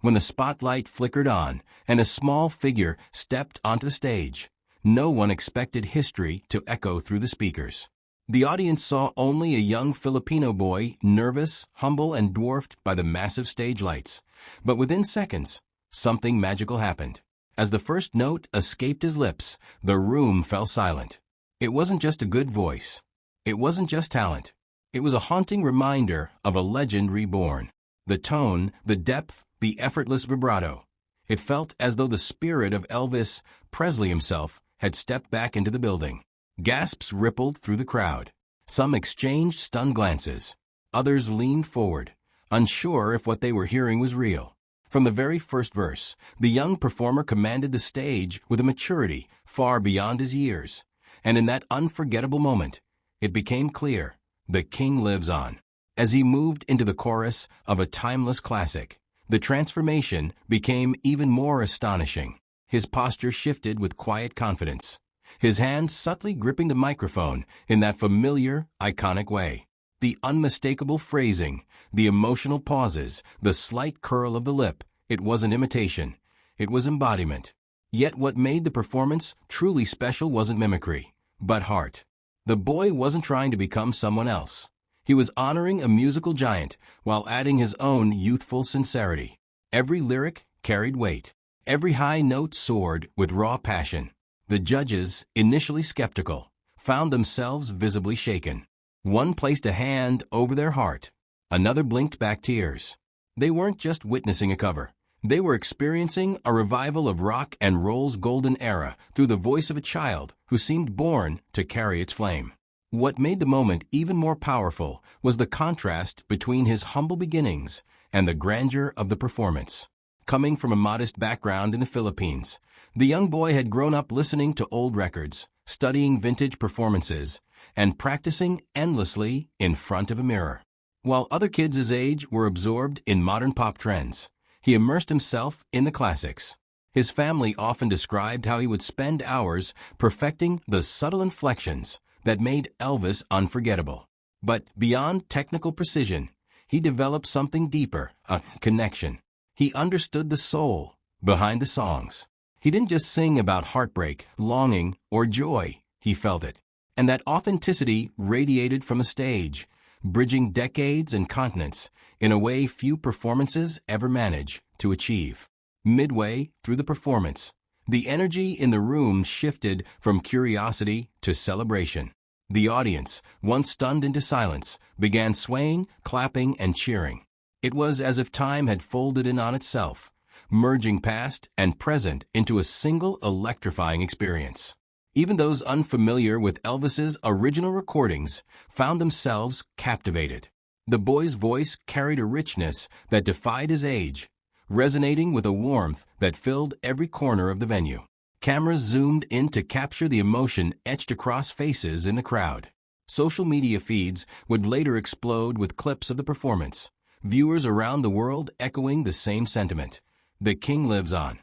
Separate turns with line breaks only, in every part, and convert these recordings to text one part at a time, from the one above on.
when the spotlight flickered on and a small figure stepped onto the stage. No one expected history to echo through the speakers. The audience saw only a young Filipino boy, nervous, humble, and dwarfed by the massive stage lights. But within seconds, something magical happened. As the first note escaped his lips, the room fell silent. It wasn't just a good voice. It wasn't just talent. It was a haunting reminder of a legend reborn. The tone, the depth, the effortless vibrato. It felt as though the spirit of Elvis Presley himself had stepped back into the building. Gasps rippled through the crowd. Some exchanged stunned glances. Others leaned forward, unsure if what they were hearing was real. From the very first verse, the young performer commanded the stage with a maturity far beyond his years. And in that unforgettable moment, it became clear, the king lives on. As he moved into the chorus of a timeless classic, the transformation became even more astonishing. His posture shifted with quiet confidence, his hand subtly gripping the microphone in that familiar, iconic way. The unmistakable phrasing, the emotional pauses, the slight curl of the lip, it wasn't imitation, it was embodiment. Yet what made the performance truly special wasn't mimicry, but heart. The boy wasn't trying to become someone else. He was honoring a musical giant while adding his own youthful sincerity. Every lyric carried weight. Every high note soared with raw passion. The judges, initially skeptical, found themselves visibly shaken. One placed a hand over their heart. Another blinked back tears. They weren't just witnessing a cover. They were experiencing a revival of rock and roll's golden era through the voice of a child who seemed born to carry its flame. What made the moment even more powerful was the contrast between his humble beginnings and the grandeur of the performance. Coming from a modest background in the Philippines, the young boy had grown up listening to old records, studying vintage performances, and practicing endlessly in front of a mirror. While other kids his age were absorbed in modern pop trends, he immersed himself in the classics. His family often described how he would spend hours perfecting the subtle inflections that made Elvis unforgettable. But beyond technical precision, he developed something deeper, a connection. He understood the soul behind the songs. He didn't just sing about heartbreak, longing, or joy. He felt it. And that authenticity radiated from the stage, bridging decades and continents in a way few performances ever manage to achieve. Midway through the performance, the energy in the room shifted from curiosity to celebration. The audience, once stunned into silence, began swaying, clapping, and cheering. It was as if time had folded in on itself, merging past and present into a single electrifying experience. Even those unfamiliar with Elvis's original recordings found themselves captivated. The boy's voice carried a richness that defied his age, resonating with a warmth that filled every corner of the venue. Cameras zoomed in to capture the emotion etched across faces in the crowd. Social media feeds would later explode with clips of the performance, viewers around the world echoing the same sentiment. The king lives on.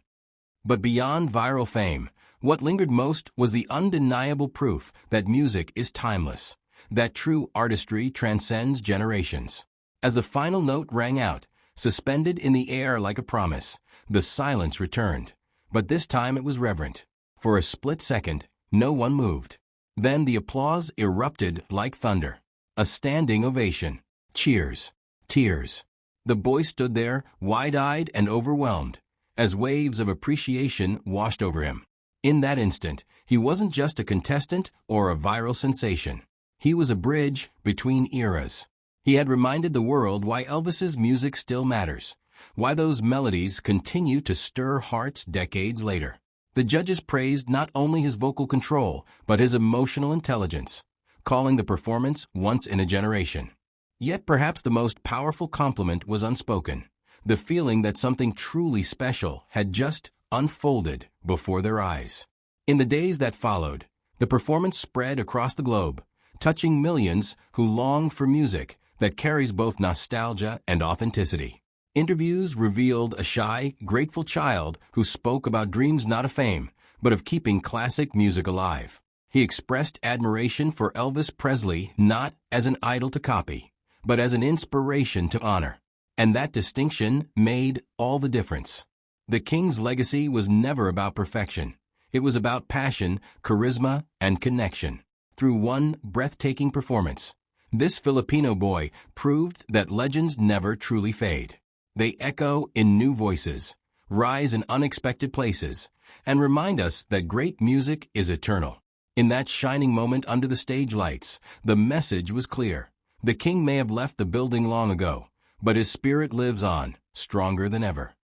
But beyond viral fame, what lingered most was the undeniable proof that music is timeless, that true artistry transcends generations. As the final note rang out, suspended in the air like a promise, the silence returned. But this time it was reverent. For a split second, no one moved. Then the applause erupted like thunder. A standing ovation. Cheers. Tears. The boy stood there, wide-eyed and overwhelmed, as waves of appreciation washed over him. In that instant, he wasn't just a contestant or a viral sensation. He was a bridge between eras. He had reminded the world why Elvis's music still matters, why those melodies continue to stir hearts decades later. The judges praised not only his vocal control, but his emotional intelligence, calling the performance once in a generation. Yet perhaps the most powerful compliment was unspoken, the feeling that something truly special had just unfolded before their eyes. In the days that followed, the performance spread across the globe, touching millions who longed for music that carries both nostalgia and authenticity. Interviews revealed a shy, grateful child who spoke about dreams not of fame, but of keeping classic music alive. He expressed admiration for Elvis Presley not as an idol to copy, but as an inspiration to honor. And that distinction made all the difference. The king's legacy was never about perfection. It was about passion, charisma, and connection. Through one breathtaking performance, this Filipino boy proved that legends never truly fade. They echo in new voices, rise in unexpected places, and remind us that great music is eternal. In that shining moment under the stage lights, the message was clear. The king may have left the building long ago, but his spirit lives on, stronger than ever.